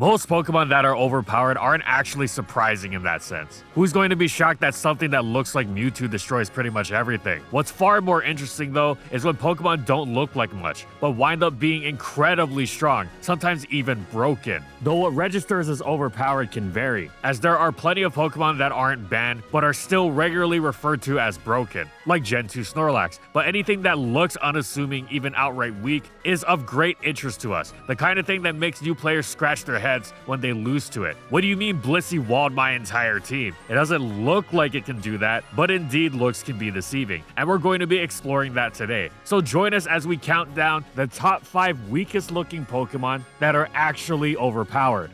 Most Pokemon that are overpowered aren't actually surprising in that sense. Who's going to be shocked that something that looks like Mewtwo destroys pretty much everything? What's far more interesting though is when Pokemon don't look like much, but wind up being incredibly strong, sometimes even broken. Though what registers as overpowered can vary, as there are plenty of Pokemon that aren't banned, but are still regularly referred to as broken, like Gen 2 Snorlax. But anything that looks unassuming, even outright weak, is of great interest to us, the kind of thing that makes new players scratch their heads when they lose to it. What do you mean Blissey walled my entire team? It doesn't look like it can do that, but indeed looks can be deceiving, and we're going to be exploring that today. So join us as we count down the top 5 weakest looking Pokemon that are actually overpowered.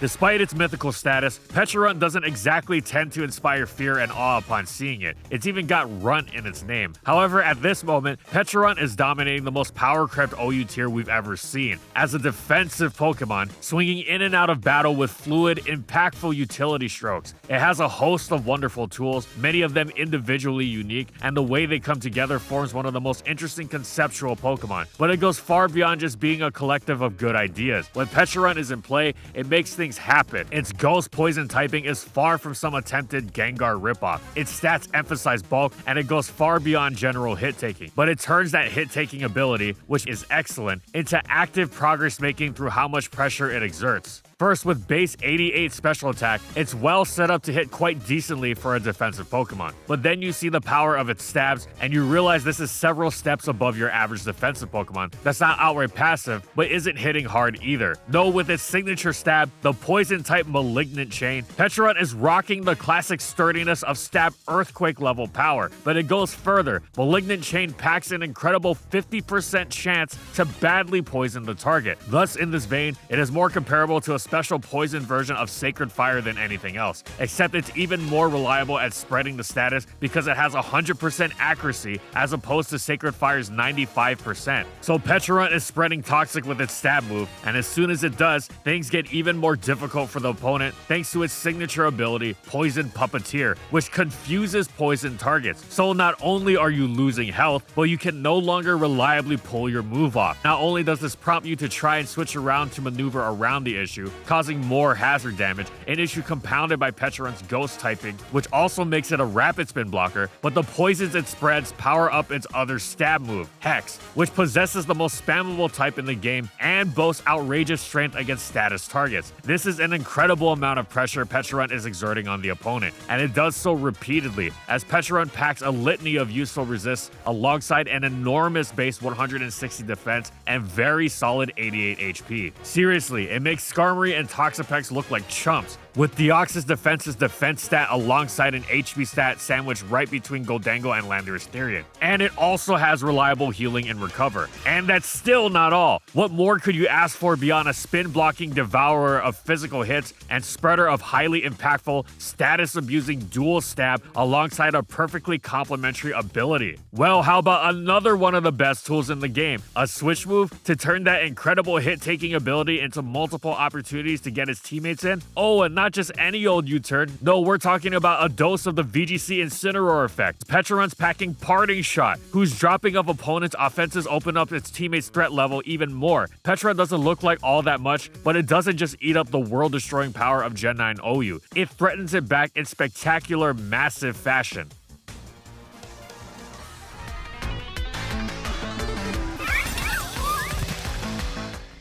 Despite its mythical status, Pecharunt doesn't exactly tend to inspire fear and awe upon seeing it. It's even got Runt in its name. However, at this moment, Pecharunt is dominating the most power-crept OU tier we've ever seen. As a defensive Pokemon, swinging in and out of battle with fluid, impactful utility strokes. It has a host of wonderful tools, many of them individually unique, and the way they come together forms one of the most interesting conceptual Pokemon. But it goes far beyond just being a collective of good ideas. When Pecharunt is in play, it makes things happen. Its Ghost Poison typing is far from some attempted Gengar ripoff. Its stats emphasize bulk, and it goes far beyond general hit-taking. But it turns that hit-taking ability, which is excellent, into active progress making through how much pressure it exerts. First, with base 88 special attack, it's well set up to hit quite decently for a defensive Pokemon. But then you see the power of its stabs, and you realize this is several steps above your average defensive Pokemon that's not outright passive, but isn't hitting hard either. Though with its signature stab, the Poison-type Malignant Chain, Pecharunt is rocking the classic sturdiness of stab Earthquake level power, but it goes further. Malignant Chain packs an incredible 50% chance to badly poison the target. Thus, in this vein, it is more comparable to a special poison version of Sacred Fire than anything else, except it's even more reliable at spreading the status because it has 100% accuracy as opposed to Sacred Fire's 95%. So Pecharunt is spreading toxic with its stab move, and as soon as it does, things get even more difficult for the opponent thanks to its signature ability, Poison Puppeteer, which confuses poison targets. So not only are you losing health, but you can no longer reliably pull your move off. Not only does this prompt you to try and switch around to maneuver around the issue, causing more hazard damage, an issue compounded by Pecharunt's Ghost typing, which also makes it a rapid spin blocker, but the poisons it spreads power up its other stab move, Hex, which possesses the most spammable type in the game and boasts outrageous strength against status targets. This is an incredible amount of pressure Pecharunt is exerting on the opponent, and it does so repeatedly, as Pecharunt packs a litany of useful resists alongside an enormous base 160 defense and very solid 88 HP. Seriously, it makes Skarmory and Toxapex look like chumps, with Deoxys Defense's defense stat alongside an HP stat sandwiched right between Goldango and Landorus Therian. And it also has reliable healing and recover. And that's still not all. What more could you ask for beyond a spin-blocking devourer of physical hits and spreader of highly impactful, status-abusing dual stab alongside a perfectly complementary ability? Well, how about another one of the best tools in the game, a switch move to turn that incredible hit-taking ability into multiple opportunities to get his teammates in? Oh, and not just any old U-turn. No, we're talking about a dose of the VGC Incineroar effect. Pecharunt's packing Parting Shot, whose dropping of opponents' offenses open up its teammates' threat level even more. Pecharunt doesn't look like all that much, but it doesn't just eat up the world-destroying power of Gen 9 OU. It threatens it back in spectacular, massive fashion.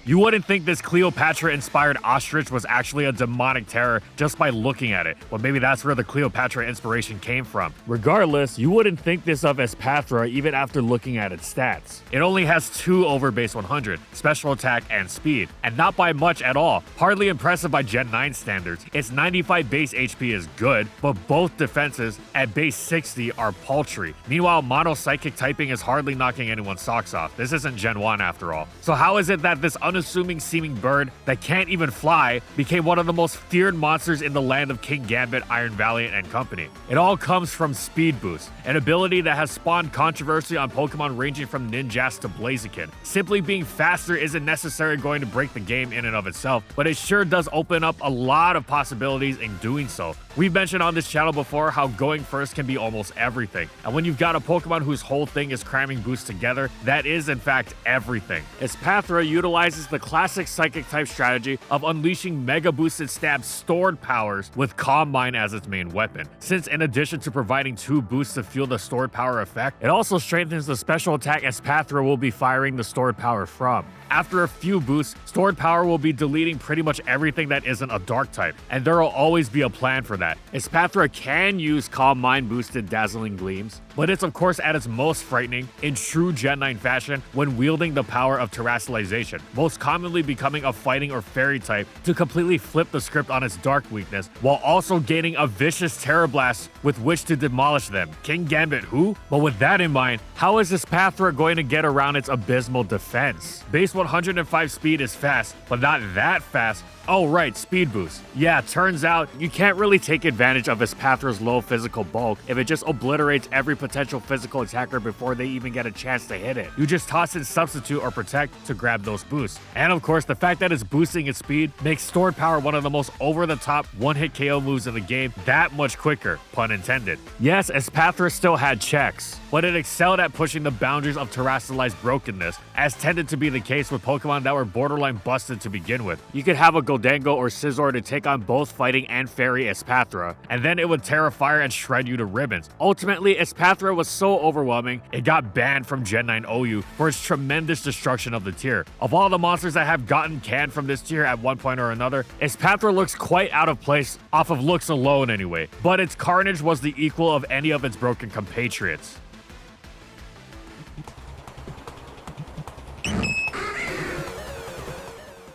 You wouldn't think this Cleopatra-inspired ostrich was actually a demonic terror just by looking at it. Well, maybe that's where the Cleopatra inspiration came from. Regardless, you wouldn't think this of Espathra even after looking at its stats. It only has 2 over base 100, special attack and speed, and not by much at all. Hardly impressive by Gen 9 standards. Its 95 base HP is good, but both defenses at base 60 are paltry. Meanwhile, Mono Psychic typing is hardly knocking anyone's socks off. This isn't Gen 1 after all. So how is it that this unassuming seeming bird that can't even fly became one of the most feared monsters in the land of King Gambit, Iron Valiant, and company? It all comes from Speed Boost, an ability that has spawned controversy on Pokemon ranging from Ninjask to Blaziken. Simply being faster isn't necessarily going to break the game in and of itself, but it sure does open up a lot of possibilities in doing so. We've mentioned on this channel before how going first can be almost everything, and when you've got a Pokemon whose whole thing is cramming boosts together, that is in fact everything. Espathra utilizes the classic Psychic type strategy of unleashing Mega Boosted Stab's stored powers with Calm Mind as its main weapon, since in addition to providing 2 boosts to fuel the stored power effect, it also strengthens the special attack Espathra will be firing the stored power from. After a few boosts, stored power will be deleting pretty much everything that isn't a dark type, and there will always be a plan for that. Espathra can use Calm Mind boosted Dazzling Gleams, but it's of course at its most frightening in true Gen 9 fashion when wielding the power of Terastallization, most commonly becoming a fighting or fairy type to completely flip the script on its dark weakness, while also gaining a vicious Terra Blast with which to demolish them. King Gambit who? But with that in mind, how is Espathra going to get around its abysmal defense? Base 105 speed is fast, but not that fast. Oh right, speed boost. Yeah, turns out you can't really take advantage of Espathra's low physical bulk if it just obliterates every potential physical attacker before they even get a chance to hit it. You just toss in Substitute or Protect to grab those boosts. And of course, the fact that it's boosting its speed makes Stored Power one of the most over-the-top one-hit KO moves in the game that much quicker, pun intended. Yes, Espathra still had checks, but it excelled at pushing the boundaries of Terastallized brokenness, as tended to be the case with Pokemon that were borderline busted to begin with. You could have a Goldango or Scizor to take on both fighting and fairy Espathra, and then it would Terra Fire and shred you to ribbons. Ultimately, Espathra was so overwhelming, it got banned from Gen 9 OU for its tremendous destruction of the tier. Of all the monsters that have gotten canned from this tier at one point or another, Espathra looks quite out of place, off of looks alone anyway, but its carnage was the equal of any of its broken compatriots.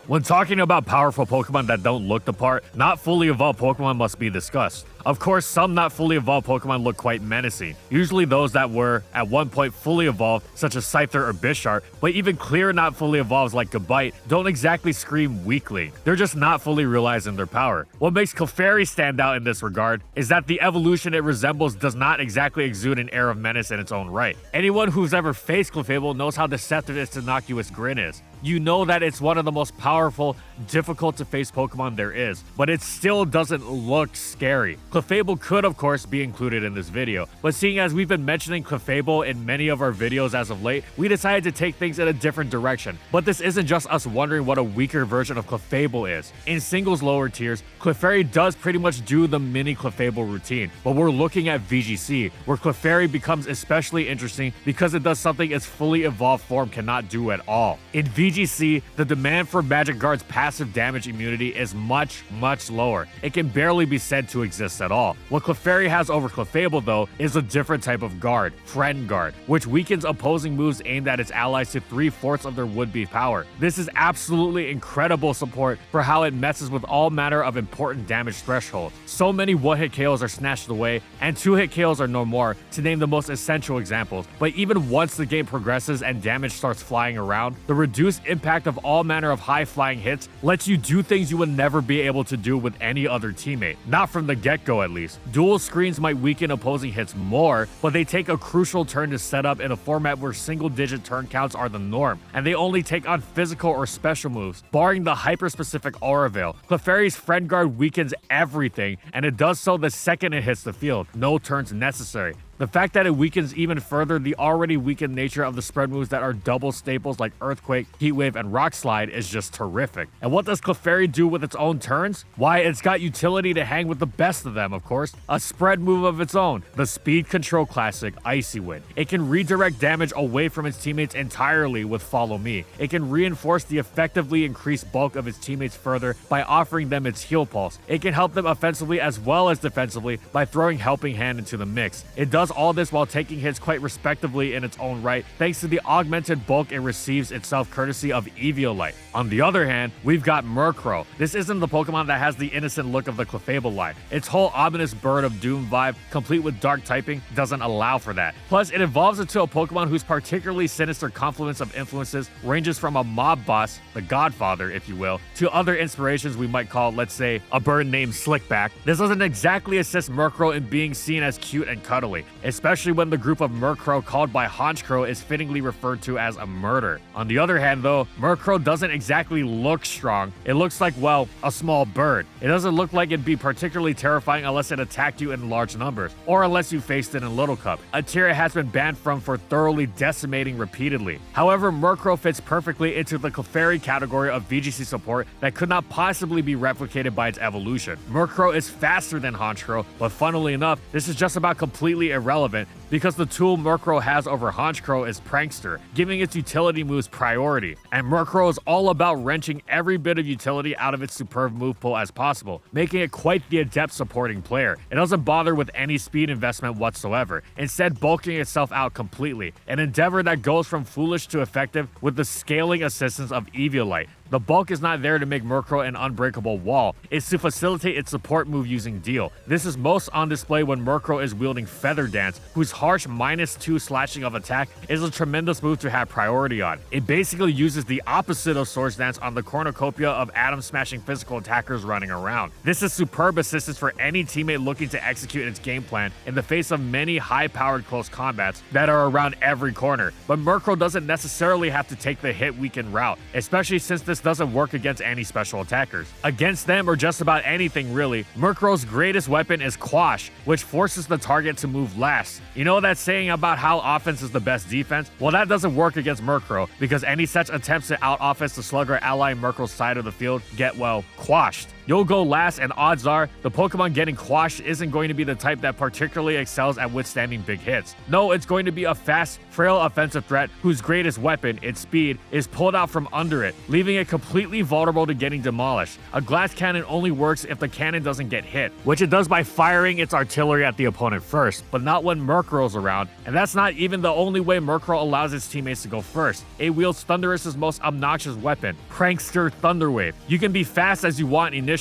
When talking about powerful Pokemon that don't look the part, not fully evolved Pokemon must be discussed. Of course, some not fully evolved Pokemon look quite menacing, usually those that were, at one point, fully evolved, such as Scyther or Bisharp, but even clear not fully evolved like Gabite don't exactly scream weakling. They're just not fully realizing their power. What makes Clefairy stand out in this regard is that the evolution it resembles does not exactly exude an air of menace in its own right. Anyone who's ever faced Clefable knows how deceptive its innocuous grin is. You know that it's one of the most powerful, difficult to face Pokemon there is, but it still doesn't look scary. Clefable could of course be included in this video, but seeing as we've been mentioning Clefable in many of our videos as of late, we decided to take things in a different direction. But this isn't just us wondering what a weaker version of Clefable is. In singles lower tiers, Clefairy does pretty much do the mini Clefable routine, but we're looking at VGC, where Clefairy becomes especially interesting because it does something its fully evolved form cannot do at all. In VGC, the demand for Magic Guard's passive damage immunity is much lower. It can barely be said to exist at all. What Clefairy has over Clefable though is a different type of guard, Friend Guard, which weakens opposing moves aimed at its allies to 3/4 of their would-be power. This is absolutely incredible support for how it messes with all manner of important damage thresholds. So many one-hit KOs are snatched away, and 2-hit KOs are no more, to name the most essential examples. But even once the game progresses and damage starts flying around, the reduced impact of all manner of high-flying hits lets you do things you would never be able to do with any other teammate. Not from the get-go at least. Dual screens might weaken opposing hits more, but they take a crucial turn to set up in a format where single-digit turn counts are the norm, and they only take on physical or special moves, barring the hyper-specific Aura Veil. Clefairy's Friend Guard weakens everything, and it does so the second it hits the field. No turns necessary. The fact that it weakens even further the already weakened nature of the spread moves that are double staples like Earthquake, Heat Wave, and Rock Slide is just terrific. And what does Clefairy do with its own turns? Why, it's got utility to hang with the best of them, of course. A spread move of its own, the Speed Control classic, Icy Wind. It can redirect damage away from its teammates entirely with Follow Me. It can reinforce the effectively increased bulk of its teammates further by offering them its Heal Pulse. It can help them offensively as well as defensively by throwing Helping Hand into the mix. It does all this while taking hits quite respectively in its own right, thanks to the augmented bulk it receives itself courtesy of Eviolite. On the other hand, we've got Murkrow. This isn't the Pokemon that has the innocent look of the Clefable line. Its whole ominous Bird of Doom vibe, complete with dark typing, doesn't allow for that. Plus, it evolves into a Pokemon whose particularly sinister confluence of influences ranges from a mob boss, the Godfather if you will, to other inspirations we might call, let's say, a bird named Slickback. This doesn't exactly assist Murkrow in being seen as cute and cuddly. especially when the group of Murkrow called by Honchkrow is fittingly referred to as a murder. On the other hand though, Murkrow doesn't exactly look strong. It looks like, well, a small bird. It doesn't look like it'd be particularly terrifying unless it attacked you in large numbers, or unless you faced it in Little Cup, a tier it has been banned from for thoroughly decimating repeatedly. However, Murkrow fits perfectly into the Clefairy category of VGC support that could not possibly be replicated by its evolution. Murkrow is faster than Honchkrow, but funnily enough, this is just about completely irrelevant because the tool Murkrow has over Honchkrow is Prankster, giving its utility moves priority. And Murkrow is all about wrenching every bit of utility out of its superb move pool as possible, making it quite the adept supporting player. It doesn't bother with any speed investment whatsoever, instead bulking itself out completely, an endeavor that goes from foolish to effective with the scaling assistance of Eevee. The bulk is not there to make Murkrow an unbreakable wall, it's to facilitate its support move using Deal. This is most on display when Murkrow is wielding Feather Dance, whose harsh -2 slashing of attack is a tremendous move to have priority on. It basically uses the opposite of Swords Dance on the cornucopia of atom-smashing physical attackers running around. This is superb assistance for any teammate looking to execute its game plan in the face of many high-powered close combats that are around every corner. But Murkrow doesn't necessarily have to take the hit weaken route, especially since this doesn't work against any special attackers. Against them or just about anything really, Murkrow's greatest weapon is Quash, which forces the target to move last. You know that saying about how offense is the best defense? Well, that doesn't work against Murkrow because any such attempts to out-offense the slugger ally Murkrow's side of the field get, well, quashed. You'll go last, and odds are, the Pokemon getting quashed isn't going to be the type that particularly excels at withstanding big hits. No, it's going to be a fast, frail offensive threat whose greatest weapon, its speed, is pulled out from under it, leaving it completely vulnerable to getting demolished. A glass cannon only works if the cannon doesn't get hit, which it does by firing its artillery at the opponent first, but not when Murkrow's around, and that's not even the only way Murkrow allows its teammates to go first. It wields Thunderous's most obnoxious weapon, Prankster Thunderwave. You can be fast as you want initially,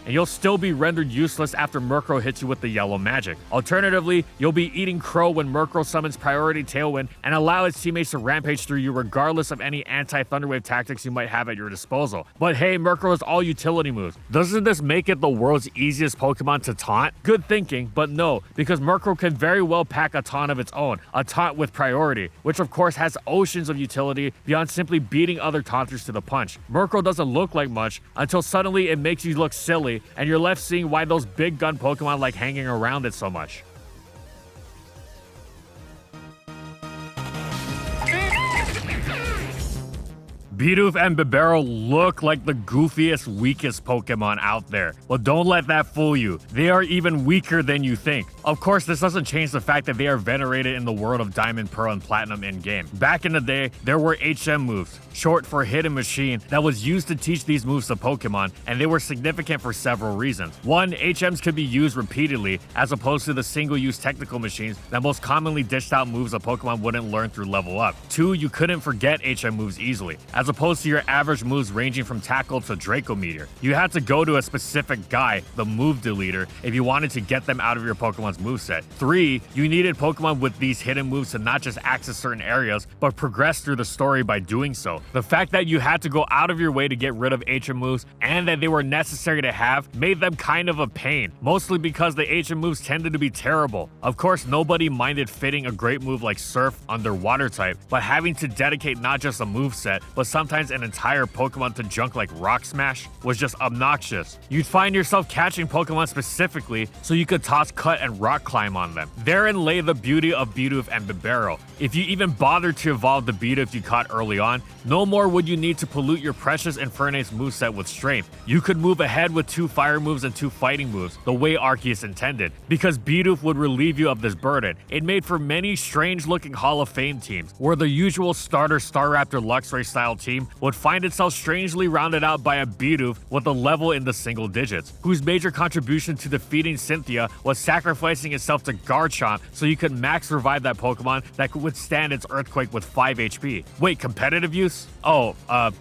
and you'll still be rendered useless after Murkrow hits you with the yellow magic. Alternatively, you'll be eating crow when Murkrow summons priority Tailwind and allow its teammates to rampage through you regardless of any anti-Thunderwave tactics you might have at your disposal. But hey, Murkrow is all utility moves. Doesn't this make it the world's easiest Pokemon to taunt? Good thinking, but no, because Murkrow can very well pack a taunt of its own, a taunt with priority, which of course has oceans of utility beyond simply beating other taunters to the punch. Murkrow doesn't look like much until suddenly it makes you look silly, and you're left seeing why those big gun Pokemon like hanging around it so much. Bidoof and Bibarel look like the goofiest, weakest Pokemon out there. Well, don't let that fool you. They are even weaker than you think. Of course, this doesn't change the fact that they are venerated in the world of Diamond, Pearl, and Platinum in-game. Back in the day, there were HM moves, short for Hidden Machine, that was used to teach these moves to Pokemon, and they were significant for several reasons. One, HMs could be used repeatedly, as opposed to the single-use technical machines that most commonly dished out moves a Pokemon wouldn't learn through level up. Two, you couldn't forget HM moves easily, as opposed to your average moves ranging from Tackle to Draco Meteor. You had to go to a specific guy, the Move Deleter, if you wanted to get them out of your Pokemon's moveset. 3, you needed Pokemon with these hidden moves to not just access certain areas, but progress through the story by doing so. The fact that you had to go out of your way to get rid of HM moves, and that they were necessary to have, made them kind of a pain, mostly because the HM moves tended to be terrible. Of course, nobody minded fitting a great move like Surf under Water type, but having to dedicate not just a moveset, but sometimes an entire Pokemon to junk like Rock Smash was just obnoxious. You'd find yourself catching Pokemon specifically so you could toss Cut and Rock Climb on them. Therein lay the beauty of Bidoof and Bibarel. If you even bothered to evolve the Bidoof you caught early on, no more would you need to pollute your precious Infernape's moveset with Strength. You could move ahead with 2 fire moves and 2 fighting moves, the way Arceus intended, because Bidoof would relieve you of this burden. It made for many strange-looking Hall of Fame teams, where the usual starter Staraptor Luxray style team would find itself strangely rounded out by a Bidoof with a level in the single digits, whose major contribution to defeating Cynthia was sacrificing itself to Garchomp so you could max revive that Pokemon that could withstand its Earthquake with 5 HP. Wait, competitive use? Oh,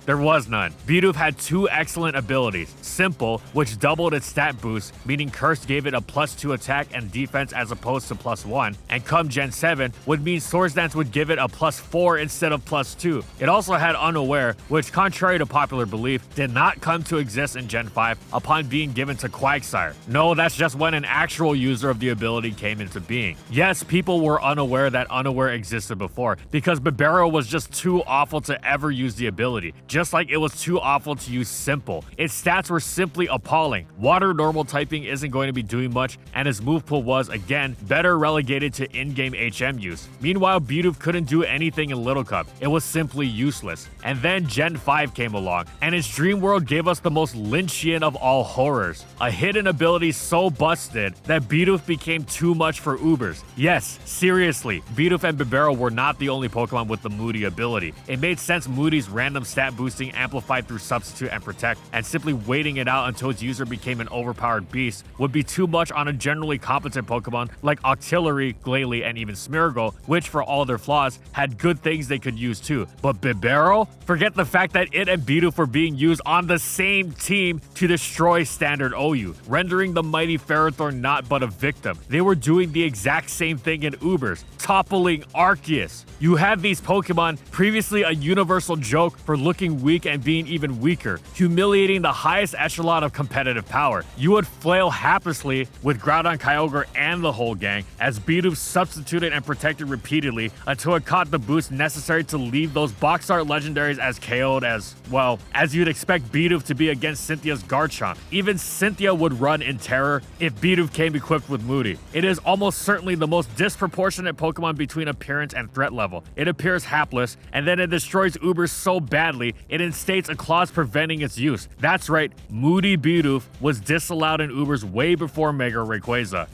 there was none. Bidoof had 2 excellent abilities. Simple, which doubled its stat boost, meaning Curse gave it a +2 attack and defense as opposed to +1, and come Gen 7 would mean Swords Dance would give it a +4 instead of +2. It also had Unaware, unaware, which contrary to popular belief, did not come to exist in Gen 5 upon being given to Quagsire. No, that's just when an actual user of the ability came into being. Yes, people were unaware that unaware existed before, because Bibarel was just too awful to ever use the ability, just like it was too awful to use Simple. Its stats were simply appalling. Water normal typing isn't going to be doing much, and his move pool was, again, better relegated to in-game HM use. Meanwhile, Bidoof couldn't do anything in Little Cup. It was simply useless. And then Gen 5 came along, and its Dream World gave us the most Lynchian of all horrors. A hidden ability so busted that Bidoof became too much for Ubers. Yes, seriously, Bidoof and Bibarel were not the only Pokemon with the Moody ability. It made sense Moody's random stat boosting amplified through Substitute and Protect, and simply waiting it out until its user became an overpowered beast would be too much on a generally competent Pokemon like Octillery, Glalie, and even Smeargle, which for all their flaws had good things they could use too. But Bibarel? Forget the fact that it and Bidoof were being used on the same team to destroy standard OU, rendering the mighty Ferrothorn not but a victim. They were doing the exact same thing in Ubers, toppling Arceus. You had these Pokemon, previously a universal joke for looking weak and being even weaker, humiliating the highest echelon of competitive power. You would flail haplessly with Groudon, Kyogre, and the whole gang, as Bidoof substituted and protected repeatedly until it caught the boost necessary to leave those box art legendaries as KO'd as, well, as you'd expect Bidoof to be against Cynthia's Garchomp. Even Cynthia would run in terror if Bidoof came equipped with Moody. It is almost certainly the most disproportionate Pokemon between appearance and threat level. It appears hapless, and then it destroys Ubers so badly, it instates a clause preventing its use. That's right, Moody Bidoof was disallowed in Ubers way before Mega Rayquaza.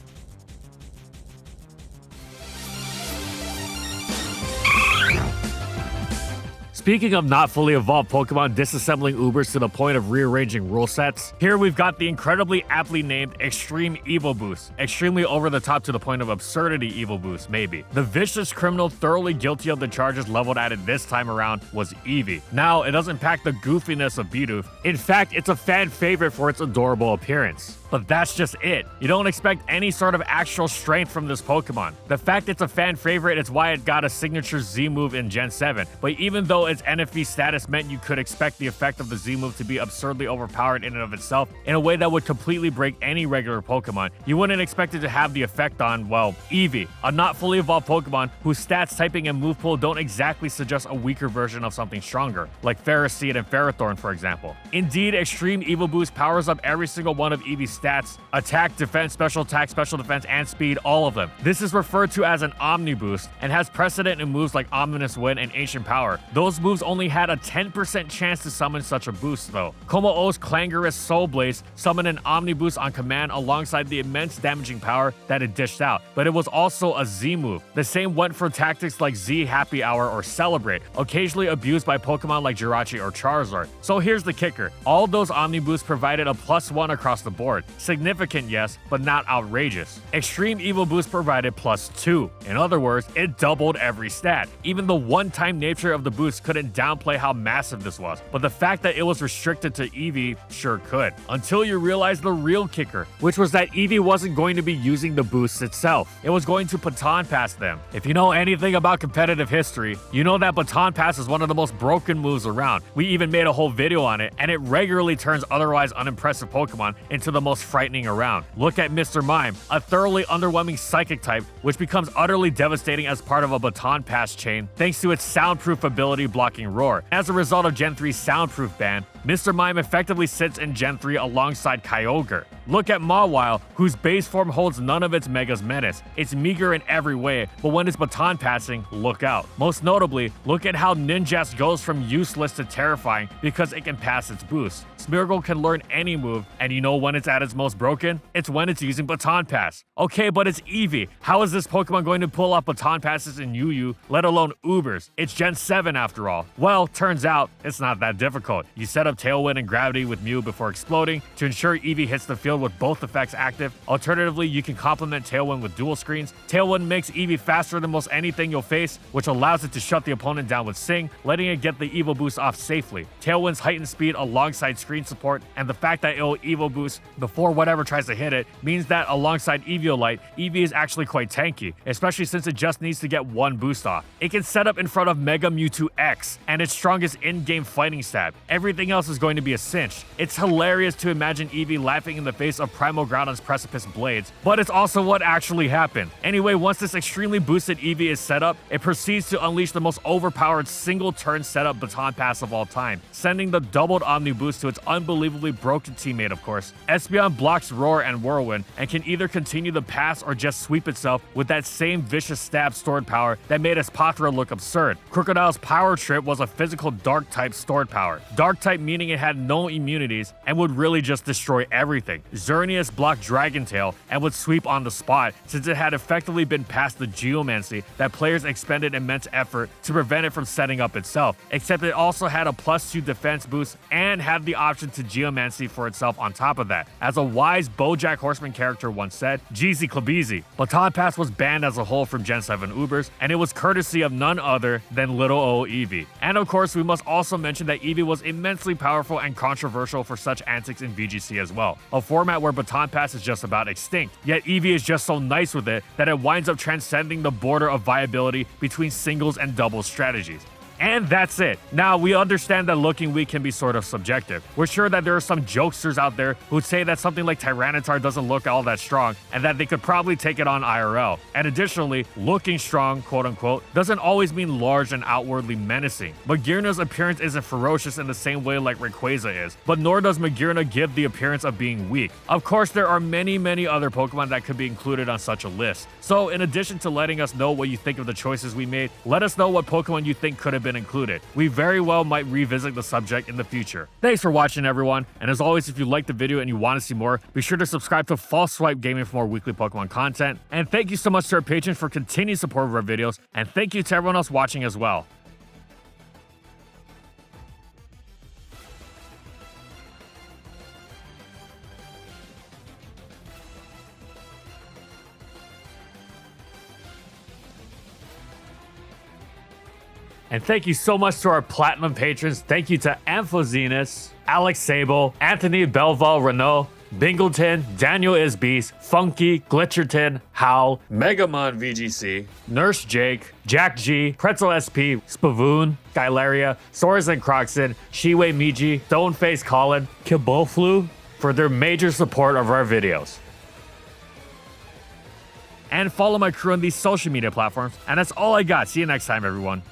Speaking of not fully evolved Pokemon disassembling Ubers to the point of rearranging rule sets, here we've got the incredibly aptly named Extreme Evo Boost. Extremely over the top to the point of absurdity Evo Boost, maybe. The vicious criminal thoroughly guilty of the charges leveled at it this time around was Eevee. Now, it doesn't pack the goofiness of Bidoof. In fact, it's a fan favorite for its adorable appearance. But that's just it. You don't expect any sort of actual strength from this Pokemon. The fact it's a fan favorite is why it got a signature Z move in Gen 7, but even though its NFV status meant you could expect the effect of the Z move to be absurdly overpowered in and of itself in a way that would completely break any regular Pokemon, you wouldn't expect it to have the effect on, well, Eevee, a not fully evolved Pokemon whose stats, typing, and move pool don't exactly suggest a weaker version of something stronger, like Ferroseed and Ferrothorn, for example. Indeed, Extreme Evo Boost powers up every single one of Eevee's stats: attack, defense, special attack, special defense, and speed, all of them. This is referred to as an Omni Boost and has precedent in moves like Ominous Wind and Ancient Power. Those moves only had a 10% chance to summon such a boost though. Como-O's Clangorous Soul Blaze summoned an Omni Boost on command alongside the immense damaging power that it dished out, but it was also a Z move. The same went for tactics like Z Happy Hour or Celebrate, occasionally abused by Pokemon like Jirachi or Charizard. So here's the kicker. All those Omni Boosts provided a +1 across the board. Significant, yes, but not outrageous. Extreme Evo Boost provided +2. In other words, it doubled every stat. Even the one-time nature of the boost couldn't downplay how massive this was, but the fact that it was restricted to Eevee sure could. Until you realize the real kicker, which was that Eevee wasn't going to be using the boosts itself. It was going to baton pass them. If you know anything about competitive history, you know that baton pass is one of the most broken moves around. We even made a whole video on it, and it regularly turns otherwise unimpressive Pokemon into the most frightening around. Look at Mr. Mime, a thoroughly underwhelming psychic type, which becomes utterly devastating as part of a baton pass chain thanks to its soundproof ability blocking Roar. As a result of Gen 3's soundproof ban, Mr. Mime effectively sits in Gen 3 alongside Kyogre. Look at Mawile, whose base form holds none of its Mega's menace. It's meager in every way, but when it's baton passing, look out. Most notably, look at how Ninjask goes from useless to terrifying because it can pass its boost. Smeargle can learn any move, and you know when it's at its most broken? It's when it's using baton pass. Okay, but it's Eevee. How is this Pokemon going to pull off baton passes in UU, let alone Ubers? It's Gen 7 after all. Well, turns out, it's not that difficult. You set up Tailwind and Gravity with Mew before exploding to ensure Eevee hits the field Tailwind with both effects active. Alternatively, you can complement Tailwind with dual screens. Tailwind makes Eevee faster than most anything you'll face, which allows it to shut the opponent down with Sing, letting it get the Evo boost off safely. Tailwind's heightened speed alongside screen support, and the fact that it'll Evo boost before whatever tries to hit it, means that alongside Eviolite, Eevee is actually quite tanky, especially since it just needs to get one boost off. It can set up in front of Mega Mewtwo X, and its strongest in-game fighting stab. Everything else is going to be a cinch. It's hilarious to imagine Eevee laughing in the face of Primal Groudon's Precipice Blades, but it's also what actually happened. Anyway, once this extremely boosted Eevee is set up, it proceeds to unleash the most overpowered single turn setup baton pass of all time, sending the doubled Omni boost to its unbelievably broken teammate, of course. Espeon blocks Roar and Whirlwind, and can either continue the pass or just sweep itself with that same vicious stab stored power that made Espathra look absurd. Crocodile's power trip was a physical dark type stored power. Dark type meaning it had no immunities and would really just destroy everything. Xerneas blocked Dragon Tail and would sweep on the spot since it had effectively been past the Geomancy that players expended immense effort to prevent it from setting up itself, except it also had a +2 defense boost and had the option to Geomancy for itself on top of that. As a wise BoJack Horseman character once said, Jeezy Klabeezy. Baton Pass was banned as a whole from Gen 7 Ubers, and it was courtesy of none other than little O Eevee. And of course, we must also mention that Eevee was immensely powerful and controversial for such antics in VGC as well, a format where Baton Pass is just about extinct, yet Eevee is just so nice with it that it winds up transcending the border of viability between singles and doubles strategies. And that's it. Now, we understand that looking weak can be sort of subjective. We're sure that there are some jokesters out there who'd say that something like Tyranitar doesn't look all that strong and that they could probably take it on IRL. And additionally, looking strong, quote unquote, doesn't always mean large and outwardly menacing. Magearna's appearance isn't ferocious in the same way like Rayquaza is, but nor does Magearna give the appearance of being weak. Of course, there are many other Pokemon that could be included on such a list. So in addition to letting us know what you think of the choices we made, let us know what Pokemon you think could have been included. We very well might revisit the subject in the future. Thanks for watching, everyone, and as always, if you liked the video and you want to see more, be sure to subscribe to False Swipe Gaming for more weekly Pokemon content. And thank you so much to our patrons for continued support of our videos, and thank you to everyone else watching as well. And thank you so much to our Platinum patrons. Thank you to Amphozenus, Alex Sable, Anthony Belval Renault, Bingleton, Daniel Isbeast, Funky, Glitcherton, Howl, Megamon VGC, Nurse Jake, Jack G, Pretzel SP, Spavoon, Skylaria, Soros and Croxon, Shiwei Miji, Stoneface Colin, Kiboflu for their major support of our videos. And follow my crew on these social media platforms. And that's all I got. See you next time, everyone.